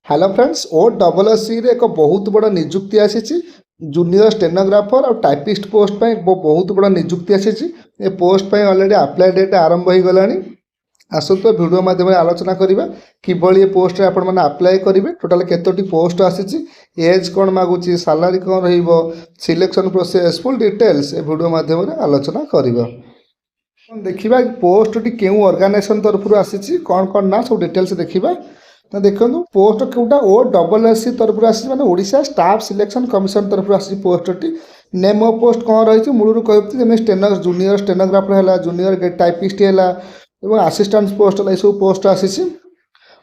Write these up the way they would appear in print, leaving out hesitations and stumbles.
Hello friends OSSC रे एक बहुत बड़ा निजुक्ति आसी जूनियर स्टेनोग्राफर और टाइपिस्ट पोस्ट पे बहुत बड़ा निजुक्ति आसी ए पोस्ट पे ऑलरेडी अप्लाई डेट आरंभ हो गलानी। आसत वीडियो माध्यम आलोचना करवा किभली पोस्ट आपण मैंने अप्लाई करेंगे, टोटाल केतोटी पोस्ट आसी, एज कौन मागुची, सालारी कौन रहिबो, सिलेक्शन प्रोसेस फुल डिटेल्स ए वीडियो माध्यम आलोचना करवा। देखिबा पोस्ट टी केउ ऑर्गेनाइजेशन तरफ आसी कौन कौन ना सब डिटेल्स देखिबा। तो देखो पोस्ट कौटा OSSC तरफ आसी माने ओडिशा स्टाफ सिलेक्शन कमिशन तरफ आसी post T. Name of post कौन रही मूलर कहते जूनियर स्टेनोग्राफर है, जूनियर टाइपिस्ट है और असिस्टेंट पोस्ट है, सब पोस्ट आसी।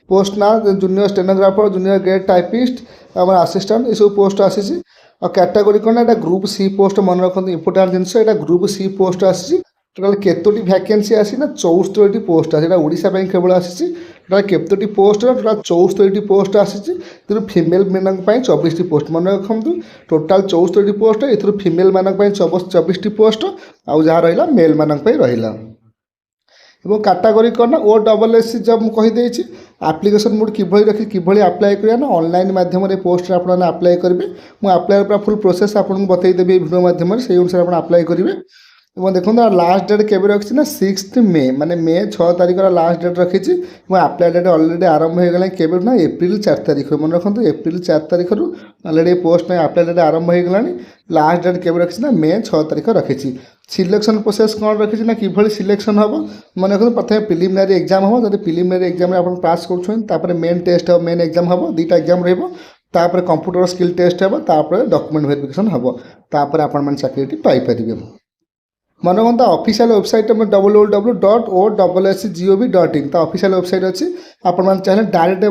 पोस्ट ना junior stenographer, junior grade typist और असिस्टेंट ये सब पोस्ट आसी। और कैटेगोरी कौन है ग्रुप सी पोस्ट, मन रखते इंपोर्टाट जिनस यहाँ ग्रुप सी पोस्ट आसी। टोटाल केतोटी वैकेंसी आसी ना 74 पोस्ट आसी, ओडिशा केवल आसी। टोटाल केतोटी पोस्ट टोटाल 74 पोस्ट आसी। फीमेल मान 24 पोस्ट, मन रखु टोटाल 74 पोस्ट, ये फीमेल मान 24 पोस्ट आउ जहाँ रहा मेल मान रहा। और कैटेगरी कौन ना OSSC जब मुझे कहीदे आप्लिकेसन मोड किभली रखी किभली अप्लाई करिया ना ऑनलाइन माध्यम पोस्ट आप अप्लाई करेंगे। मुझे अप्लाई फुल प्रोसेस आपको बतईदेवी वीडियो माध्यम से अनुसार आप अप्लाई करेंगे। देखो लास्ट डेट के रखी ना 6 मे माने मे 6 तारीख लास्ट डेट रखी। अप्लाई डेट ऑलरेडी आरंभ हो गला के ना एप्रिल 4 तारीख, मन रखु एप्रिल 4 तारीख ऑलरेडी पोस्ट में अप्लाई डेट आरंभ हो गला। लास्ट डेट के रखी ना मे 6 तारीख रखी। सिलेक्शन प्रोसेस कौन रखी ना किभली सिलेक्शन हम, मन रखु प्रथम प्रिलिमिनारी एग्जाम हम, जब प्रिलिमिनारी एग्जाम आप पास कर मेन टेस्ट हम, मेन एग्जाम हम, दुईटा एग्जाम रहा, कंप्यूटर स्किल टेस्ट हम, डॉक्यूमेंट वेरिफिकेशन हम, आपण चाकरी पाइपर। मन रखता ऑफिशियल वेबसाइट में www.OSSC.gov.in ऑफिशियल वेबसाइट अच्छी। आपण चाहिए डायरेक्ट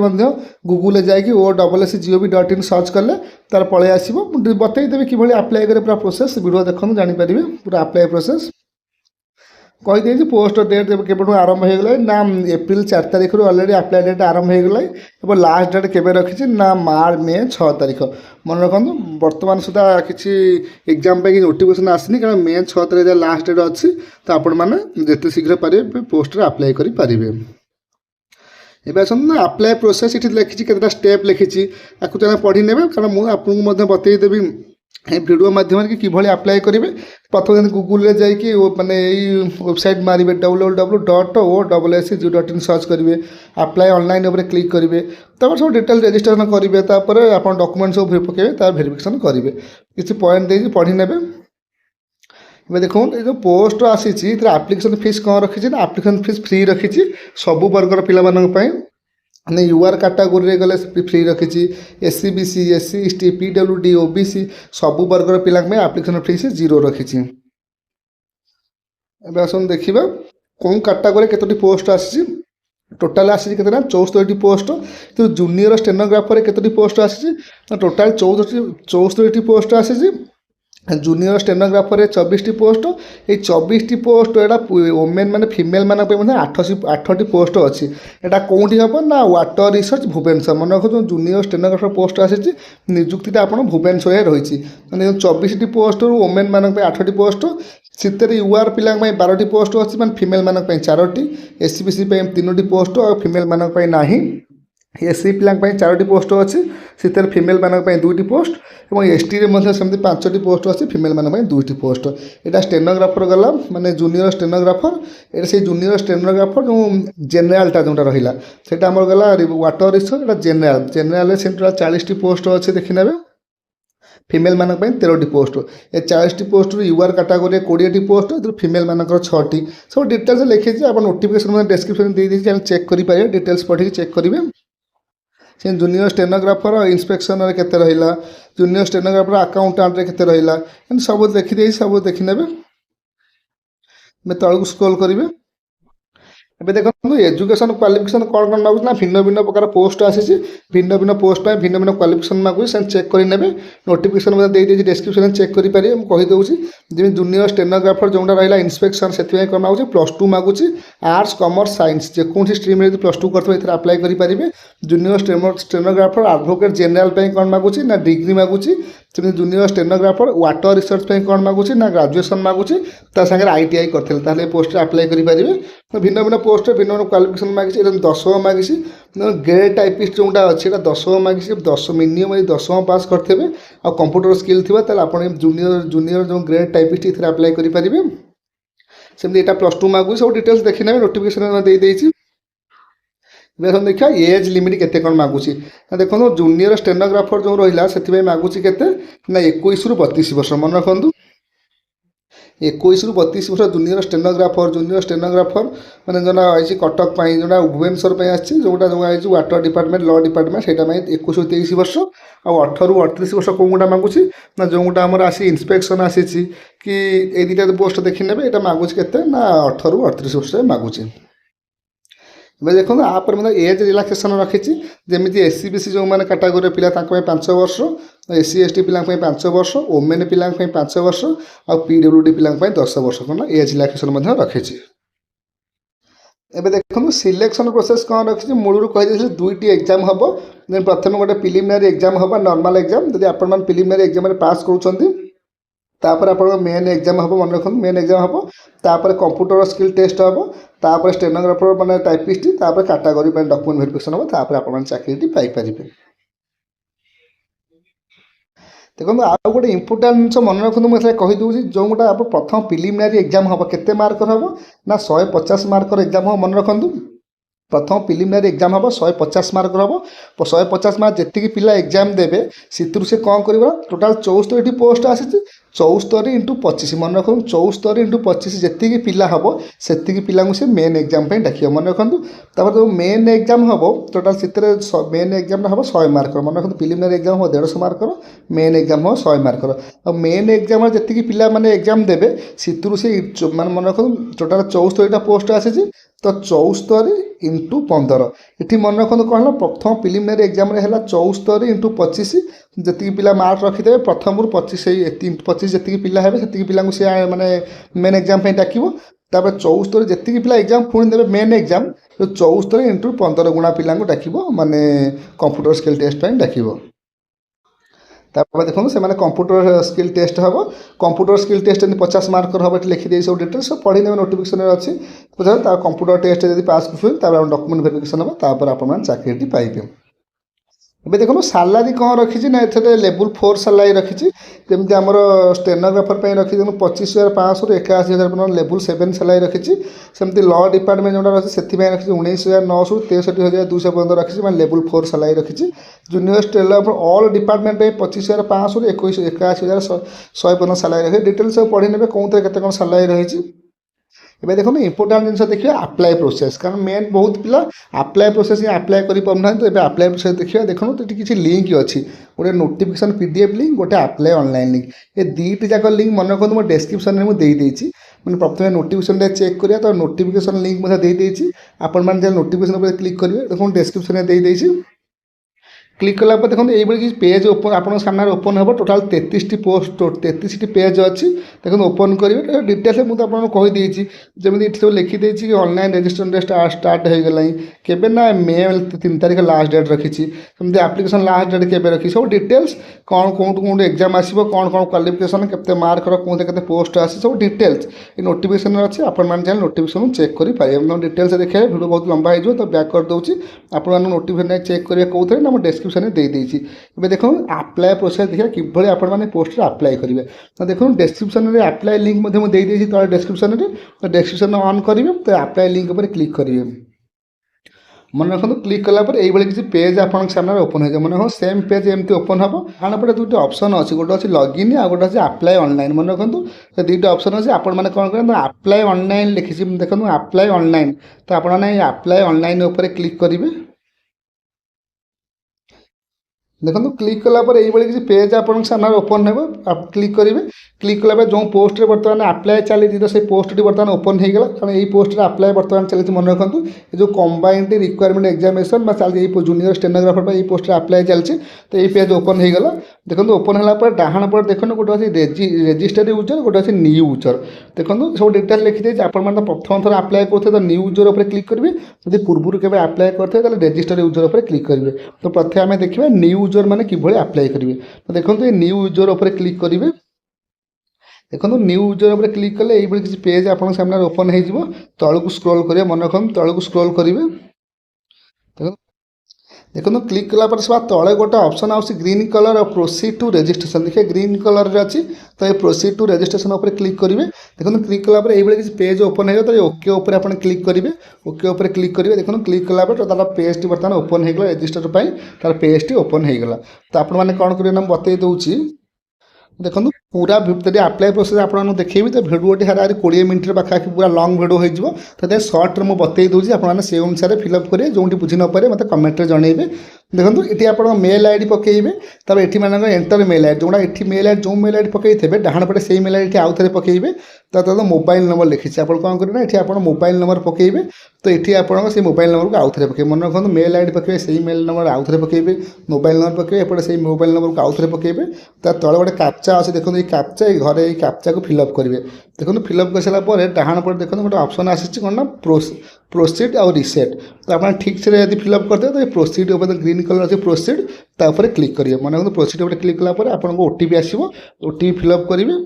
गूगल जाकि OSSC.gov.in सर्च कले तार पलि आसो। बतईदेवी कि अप्लाई करे पूरा प्रोसेस वीडियो देखो जानीपर पूरा अप्लाई प्रोसेस कहीदे। पोस्ट डेट के आरंभ हो गला ना एप्रिल 4 तारीख ऑलरेडी अप्लाई डेट आरंभ हो गला। और लास्ट डेट के रखी ना मे 6 तारीख। मन रखु बर्तमान सुधा किसी एग्जाम पे नोटिफिकेशन आसनी, कारण मे 6 तारीख लास्ट डेट अच्छी। तो आपण मैंने जिते शीघ्र पारे पोस्ट अप्लाई करेंगे। एवं आसना अप्लाई प्रोसेस ये लिखी के स्टेप लिखी आपको पढ़ी ने, कारण मुझे आपको बतईदेवी वीडियो माध्यम कि अप्लाई करेंगे। प्रथम गूगल जाकि माने वेबसाइट मारे www.OSSC.gov.in सर्च करेंगे, अप्लाई ऑनलाइन उपर क्लिक करेंगे, तब सब डिटेल रजिस्ट्रेशन करेंगे, आप डॉक्यूमेंट सब पकेबे, तार वेरिफिकेशन करेंगे। किसी पॉइंट दे पढ़ी ने। देखो जो पोस्ट आसी आप्लिकेसन फीस कौन रखी ना, आप्लिकेसन फीस फ्री रखी सबू वर्गर पिला यूआर कैटेगोरी गले फ्री रखी। SC BC SC ST PWD OBC सबू वर्गर पिला आप्लिकेसन फीस 0 रखी। आसन देखा कौन कैटेगोरी केतोटी पोस्ट आसी। टोटाल आसी के 74 पोस्ट। तो जूनियर स्टेनोग्राफर केतोटी पोस्ट आसी, टोटाल 74 पोस्ट आसी। Junior stenographer 24 post. ये 24 पोस्ट एटा वोमेन माने फीमेल मान 8टी पोस्ट अच्छी। एटा कौटी हम ना वाटर रिसर्च भुवनेश्वर। मन रखो जूनियर स्टेनोग्राफर पोस्ट आसी निजुक्तिटा आप भुवनेश्वर रही। मैंने 24 पोस्ट वोमेन मान 8टी पोस्ट, से यूआर पिला 12टी पोस्ट अच्छी, मैं फीमेल मान 4टी, SC BC 3टी पोस्ट और फीमेल मान ना। SC पिला 4टी पोस्ट अच्छी, से फीमेल मान 2टी पोस्ट और ST सेमती 5टी पोस्ट अच्छी, फीमेल मान 2टी पोस्ट। यहाँ स्टेनोग्राफर गला माने जूनियर स्टेनोग्राफर। ये से जूनियर स्टेनोग्राफर जो जेनेरालटा जोटा रहा से गला वाटर रिसर्च जेनेराल से 40टी पोस्ट अच्छे देखी ने। फीमेल मान 13टी पोस्ट। ये 40टी पोस्ट यूआर कैटेगोरी 20टी पोस्ट, फीमेल मान 6टी। सब डिटेल्स लिखी आप नोटिफिकेशन डिस्क्रिप्शन दे दी चेक करेंगे, डिटेल्स पढ़ी चेक करेंगे। से जूनियर स्टेनोग्राफर इंस्पेक्शन केते रहिला, जूनियर स्टेनोग्राफर अकाउंटेंट रे केते रहिला, सब देखी सब देखी ने। मैं तलू स्क्रॉल करेंगे। ଏବେ ଦେଖନ୍ତୁ एजुकेशन क्वालिफिकेशन कौन कौन मागुଛି ना भिन्न भिन्न प्रकार पोस्ट आसी। भिन्न भिन्न पोस्ट पर भिन्न भिन्न क्वालिफिकेशन मागुଛି, से चेक कर ने। नोटिफिकेशन दे डिस्क्रिप्शन चेक करेंगे। मुझे कहीदे जमी जूनियर स्टेनोग्राफर जोटा रहा इंस्पेक्शन से कौन मागुଛି +2 मागुଛି, आर्ट्स कॉमर्स साइंस जेकोसी स्ट्रीम +2 कर अप्लाई करेंगे। जूनियर स्टेनोग्राफर एडवोकेट जेनेराल कौन मागुଛି ना डिग्री मागुଛି। जूनियर स्टेनोग्राफर वाटर रिसर्च कौन मागुଛି ना ग्रेजुएशन मागुଛି, सागर ITI करते पोस्ट अप्लाई करेंगे। भिन्न भिन्न पोस्ट भिन्न नंबर क्वालिफिकेशन मागिଛି ଏଇଟା 10 ମାଗିଛି ଗ୍ରେଡ୍ ଟାଇପିଷ୍ଟ ଯେଉଁଟା ଅଛି ଏଇଟା 10 ମାଗିଛି 10 ମିନିମମ୍ 10 ପାସ୍ କରିଥିବେ ଆଉ କମ୍ପ୍ୟୁଟର ସ୍କିଲ୍ ଥିବା ତାହେଲେ ଆପଣ ଜୁନିୟର ଯେଉଁ ଗ୍ରେଡ୍ ଟାଇପିଷ୍ଟ ଏଥିରେ ଆପ୍ଲାଏ କରିପାରିବେ ସେମିତି ଏଇଟା +2 ମାଗୁଛି ସବୁ ଡିଟେଲ୍ସ ଦେଖିନେବେ ନୋଟିଫିକେସନ୍ ଦେଇଦେଇଛି ଏବେ ଦେଖିବା ଏଜ୍ ଲିମିଟ୍ କେତେ କ'ଣ ମାଗୁଛି ଦେଖନ୍ତୁ ଜୁନିୟର ଷ୍ଟେନୋଗ୍ରାଫର ଯେଉଁ ରହିଲା ସେଥିପାଇଁ ମାଗୁଛି କେତେ ନା 21ରୁ 32 ବର୍ଷ ମନେ ରଖନ୍ତୁ 21ରୁ 32 ବର୍ଷ ଜୁନିୟର ଷ୍ଟେନୋଗ୍ରାଫର ମାନେ ଯେଉଁଟା ଆସିଛି କଟକ ପାଇଁ ଯେଉଁଟା ଭୁବନେଶ୍ୱର ପାଇଁ ଆସିଛି ଯେଉଁଟା ଆସିଛି ୱାଟର ଡିପାର୍ଟମେଣ୍ଟ ଲ ଡିପାର୍ଟମେଣ୍ଟ ସେଇଟା ପାଇଁ 21ରୁ 23 ବର୍ଷ ଆଉ 18ରୁ 38 ବର୍ଷ କେଉଁଟା ମାଗୁଛି ନା ଯେଉଁଟା ଆମର ଆସି ଇନ୍ସପେକ୍ସନ୍ ଆସିଛି କି ଏଇ ଦୁଇଟା ପୋଷ୍ଟ ଦେଖିନେବେ ଏଇଟା ମାଗୁଛି କେତେ ନା 18ରୁ 38 ବର୍ଷ ମାଗୁଛି ଏବେ ଦେଖନ୍ତୁ ଆପରେ ମଧ୍ୟ ଏଜ୍ ରିଲାକ୍ସେସନ୍ ରଖିଛି ଯେମିତି SC/BC ଯେଉଁମାନେ କାଟାଗୋରୀ ପିଲା ତାଙ୍କ ପାଇଁ 5 ବର୍ଷ SC/ST ପିଲାଙ୍କ ପାଇଁ 5 ବର୍ଷ ଓମେନ୍ ପିଲାଙ୍କ ପାଇଁ 5 ବର୍ଷ ଆଉ PWD ପିଲାଙ୍କ ପାଇଁ 10 ବର୍ଷ କ'ଣ ଏଜ୍ ରିଲାକ୍ସେସନ୍ ମଧ୍ୟ ରଖିଛି ଏବେ ଦେଖନ୍ତୁ ସିଲେକ୍ସନ୍ ପ୍ରୋସେସ୍ କ'ଣ ରଖିଛି ମୂଳରୁ କହିଦେଇଥିଲି 2ଟି ଏକ୍ଜାମ୍ ହେବ ପ୍ରଥମେ ଗୋଟେ ପ୍ରିଲିମିନାରୀ ଏକ୍ଜାମ୍ ହେବ ନର୍ମାଲ୍ ଏକ୍ଜାମ୍ ଯଦି ଆପଣମାନେ ପ୍ରିଲିମିନାରୀ ଏକ୍ଜାମ୍ରେ ପାସ୍ କରୁଛନ୍ତି तापर आप मेन एग्जाम हम मन रखते मेन एग्जाम हम तापर कंप्यूटर स्किल टेस्ट हम तापर स्टेनोग्राफर माने टाइपिस्ट तापर कैटेगरी डॉक्यूमेंट वेरिफिकेशन हम तापर आप चाकरी पाइपर देखो आउ गोटे इंपोर्टाट जिन मन रखते मुझे कहीदे जो गोटा आप प्रथम प्रिलिमिनारी एग्जाम हम के मार्कर हम ना 150 मार्कर एग्जाम हम मन रखु प्रथम प्रिलिमिनारी एग्जाम हम 150 मार्क हम 150 मार्क जी पिला एग्जाम देवे से कौन कर टोटाल 74 पोस्ट आसी 74 × 25 मन रखु 74 × 25 जी पिला हम से पिला से मेन एग्जाम डाक मन रखु जो मेन एग्जाम हम टोटाल से मेन एग्जाम हम 100 मार्क मन रखु प्रिलिमिनारी एग्जाम हम 150 मार्क मेन एग्जाम हम 100 मार्क और मेन एग्जाम जी पिला माने एग्जाम देवे से मन रखु टोटाल 74 पोस्ट आसी तो 74 × 15 ये मन रखु कौन प्रथम प्रिलिमिनारी एग्जाम है 74 × 25 जी पिला मार्क रखिदे प्रथम 25 25 जी पिला है से पिला सी माने मेन एग्जाम डाक तापर 74 जी पिला एग्जाम पुणी देवे मेन एग्जाम 74 × 15 गुणा पिला डाक माने कंप्यूटर स्किल टेस्ट डाक तापर देखो से कंप्यूटर स्किल टेस्ट हम कंप्यूटर स्किल टेस्ट 50 मार्कर हम लिखिदे सब डिटेल्स सब पढ़ी ने नोटिफिकेशन अच्छी कंप्यूटर टेस्ट जब पास कर डॉक्यूमेंट वेरिफिकेशन हम तापर आप चाकरी पाइबे ଏବେ ଦେଖନ୍ତୁ ସାଲାରୀ କ'ଣ ରଖିଛି ନା ଏଥିରେ ଲେବୁଲ୍ 4 ସାଲାରୀ ରଖିଛି ଯେମିତି ଆମର ଷ୍ଟେନୋଗ୍ରାଫର ପାଇଁ ରଖିଛି 25,500ରୁ 81,000 ପର୍ଯ୍ୟନ୍ତ ଲେବୁଲ୍ 7 ସାଲାରୀ ରଖିଛି ସେମିତି ଲ ଡିପାର୍ଟମେଣ୍ଟ ଯେଉଁଟା ରହିଛି ସେଥିପାଇଁ ରଖିଛି 19,900ରୁ 63,200 ପର୍ଯ୍ୟନ୍ତ ରଖିଛି ମାନେ ଲେବୁଲ୍ 4 ସାଲାରୀ ରଖିଛି ଜୁନିୟର ଷ୍ଟେନୋଗ୍ରାଫର ଅଲ୍ ଡିପାର୍ଟମେଣ୍ଟ ପାଇଁ 25,500ରୁ 81,100 ପର୍ଯ୍ୟନ୍ତ ସାଲାରୀ ରଖିଛି ଡିଟେଲ୍ସ ସବୁ ପଢ଼ି ନେବେ କେଉଁଥିରେ କେତେ କ'ଣ ସାଲାରୀ ରହିଛି ଏବେ ଦେଖନ୍ତୁ ଇମ୍ପୋର୍ଟାଣ୍ଟ ଜିନିଷ ଦେଖିବା ଆପ୍ଲାଏ ପ୍ରୋସେସ୍ କାରଣ ମେନ୍ ବହୁତ ପିଲା ଆପ୍ଲାଏ ପ୍ରୋସେସ୍ ହିଁ ଆପ୍ଲାଏ କରିପାରୁନାହାନ୍ତି ଏବେ ଆପ୍ଲାଏ ପ୍ରୋସେସ୍ ଦେଖିବା ଦେଖନ୍ତୁ ଏଠି କିଛି ଲିଙ୍କ୍ ଅଛି ଗୋଟେ ନୋଟିଫିକେସନ୍ PDF ଲିଙ୍କ୍ ଗୋଟେ ଆପ୍ଲାଏ ଅନଲାଇନ୍ ଲିଙ୍କ୍ ଏ ଦୁଇଟି ଯାକ ଲିଙ୍କ୍ ମନେ ରଖନ୍ତୁ ମୋ ଡେସ୍କ୍ରିପ୍ସନ୍ରେ ମୁଁ ଦେଇଦେଇଛି ମାନେ ପ୍ରଥମେ ନୋଟିଫିକେସନ୍ଟା ଚେକ୍ କରିବା ତ ନୋଟିଫିକେସନ୍ ଲିଙ୍କ୍ ମଧ୍ୟ ଦେଇଦେଇଛି ଆପଣମାନେ ଯେତେବେଳେ ନୋଟିଫିକେସନ୍ ଉପରେ କ୍ଲିକ୍ କରିବେ ଦେଖନ୍ତୁ ଡେସ୍କ୍ରିପ୍ସନ୍ରେ ଦେଇଦେଇଛି क्लिक कलापर देखो ये कि पेज ओपन आप सामने ओपन हो टोटाल 33टी पोस्ट 33टी पेज अच्छी देखो ओपन करेंगे डिटेल्स मुझे आपको कहीदे जमी सब लिखिदे कि ऑनलाइन रजिस्ट्रेशन स्टार्ट हो गला केबे ना मे 3 तारीख लास्ट डेट रखी सेमती एप्लिकेशन लास्ट डेट के रखी सब डिटेल्स कौन कौन कौन एग्जाम आसो कौन कौन क्वालिफिकेशन के मार्क कौन के पोस्ट आसी सब डिटेल्स ये नोटिफिकेशन अच्छी आप नोटिफिकेशन चेक करेंगे डिटेल्स देखिए वीडियो बहुत लंबा हो तो बैक कर दूसरी आप नोटिफिकेशन चेक करेंगे कौन ना डेस्क्रिप्शन दे देइछि एबे देखो अप्लाई प्रोसेस देखिए किभଳି आपण माने पोस्ट रे अप्लाई करिवे तो देखो डिस्क्रिप्शन रे अप्लाई लिंक मध्ये मु दे देइछि तो डिस्क्रिप्शन रे तो डिस्क्रिप्शन ऑन करिवे तो अप्लाई लिंक पर क्लिक करिवे मन रखो क्लिक कला पर एई किसी पेज आपन सामने ओपन हो जाए मन रखो सेम पेज एमती ओपन हम हाँ पटे दुईट ऑप्शन अच्छी गोटे अच्छी लॉगिन आ गोटे अच्छी अप्लाई ऑनलाइन मन रखो तो दुईट ऑप्शन अच्छी आपण मैंने कौन करें अप्लाई ऑनलाइन लिखी देखो अप्लाई ऑनलाइन तो आपने अप्लाई ऑनलाइन उपर क्लिक करेंगे देखो क्लिक कलापर ये किसी पेज आप सामने ओपन हो क्लिक करेंगे क्लिक कला जो पोस्ट रे बर्तमान अप्लाई चली तो से पोस्ट बर्तमान ओपन हो गला कारण ये पोस्ट अप्लाई बर्तमान चलती मन रखु जो कंबाइंड रिक्वायरमेंट एग्जामिनेशन चलती जूनियर स्टेनोग्राफर ये पोस्ट अप्लाई चलती तो ये पेज ओपन हो गला देखो ओपन होगापर डाहाण पर देखो गोटे अच्छी रेजिस्टर्ड यूजर गोटे अच्छे न्यू यूजर देखो सब डिटेल लिखिदे आप प्रथम थर अप्लाई करते तो न्यू यूजर उपर क्लिक करेंगे जब पूर्व के अप्लाई करते तो रेजिस्टर्ड यूजर उपर क्लिक करेंगे तो प्रथम आम देखा न्यू यूजर मैंने कि अप्लाई करेंगे तो देखो ये न्यू यूजर उपर क्लिक करेंगे देखो न्यू यूजर उपर क्लिक कले ये किसी पेज आप सामने ओपन हो तौक स्क्रॉल करेंगे मन रखते तौक स्क्रॉल करेंगे देखो क्लिक कलापर से तले गोटे ऑप्शन आउस ग्रीन कलर और प्रोसीड टू रजिस्ट्रेशन देखिए ग्रीन कलर रे अच्छी तो ये प्रोसीड टू रजिस्ट्रेशन उपर क्लिक करेंगे देखो क्लिक कलापर ये किसी पेज ओपन हो तो ओके उपर आप क्लिक करेंगे ओके उपर क्लिक करेंगे देखो क्लिक कलापर तो तार पेज टी बर्तमान ओपन होगा रजिस्टर तार पेज टी ओपन होगा तो आप कौन करेंगे ना बतई दूसरी देखो पूरा भितर आप्लाय प्रोसेस आपको देखी तो भिडियोटी सारा 20 मिनट पाखापाखि पूरा लंग भिडियो हो सर्ट में बतई दूसरी आपने अनुसार फिलअप करेंगे जो बुझी नपे मतलब कमेंट जनइबे देखो ये आप मेल आईडी पकेबे तब ये मान एंटर मेल आईडी जोड़ा ये मेल आईडी जो मेल आईडी पकईथे डाण पटे से मेल आईडी आउ थे पकेबे तो मोबाइल नंबर लिखी आप कौन करेंगे ये आप मोबाइल नंबर पकेबे तो ये आप मोबाइल नंबर को आउ थे पकेबे मन रखते मेल आईडी पकेबे से मेल नंबर आउ थे पकेबे मोबाइल नंबर पकेबे एपटे से मोबाइल नंबर को आउ थे पकेबे तले गोटे कैप्चा अच्छे देखो ये कैप्चा घरे ये कैप्चा को फिलअप करेंगे देखो फिलअप कर सारापर डाण पटे देखो गोटे ऑप्शन आसी कौन ना प्रोसीड और रिसेट तो आप ठीक से यदि फिलअप करते तो ये प्रोसीड उपर ग्रीन कलर अच्छे प्रोसीड तापर क्लिक करेंगे मन रखते प्रोसीड उपर क्लिक कलापर आपको ओटीपी आसो ओटीपी फिलअप करेंगे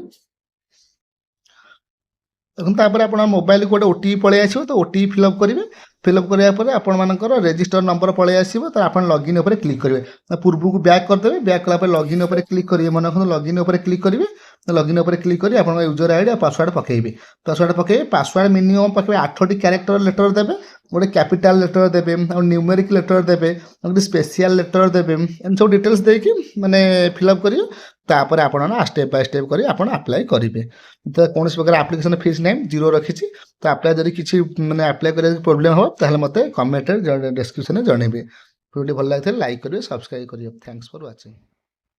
देखो आप मोबाइल को गोटे ओटीपी पलि आसो तो ओटीपी फिलअप करेंगे फिलअप करापर आपर रजिस्टर नंबर पलि आसो तो आप लॉगिन उपर क्लिक करेंगे पूर्व को बैक करदे बैक कलापर लॉगिन उपर क्लिक करेंगे मन रखते लॉगिन उपर क्लिक करेंगे लॉगिन उपर क्लिक करेंगे आप यूजर आईडी और पासवर्ड पकेबे पासवर्ड मिनिमम पकेबे 8टी कैरेक्टर लेटर देवे गोटे कैपिटाल लेटर देवे और न्यूमेरिक लेटर देवे गोटे स्पेशल लेटर देवे एम सब डिटेल्स देकी माने फिलअप करिए तापर आप स्टेप बाय स्टेप कर आप अप्लाई करेंगे तो कौन प्रकार एप्लिकेशन फीस नहीं जीरो रखी तो अप्लाई जब किसी मैंने अप्लाई कर प्रोब्लेम हो ताहले मते कमेंट डिस्क्रिप्शन में जनइबे वीडियो भल लगे लाइक करेंगे सब्सक्राइब करेंगे थैंक्स फॉर वाचिंग।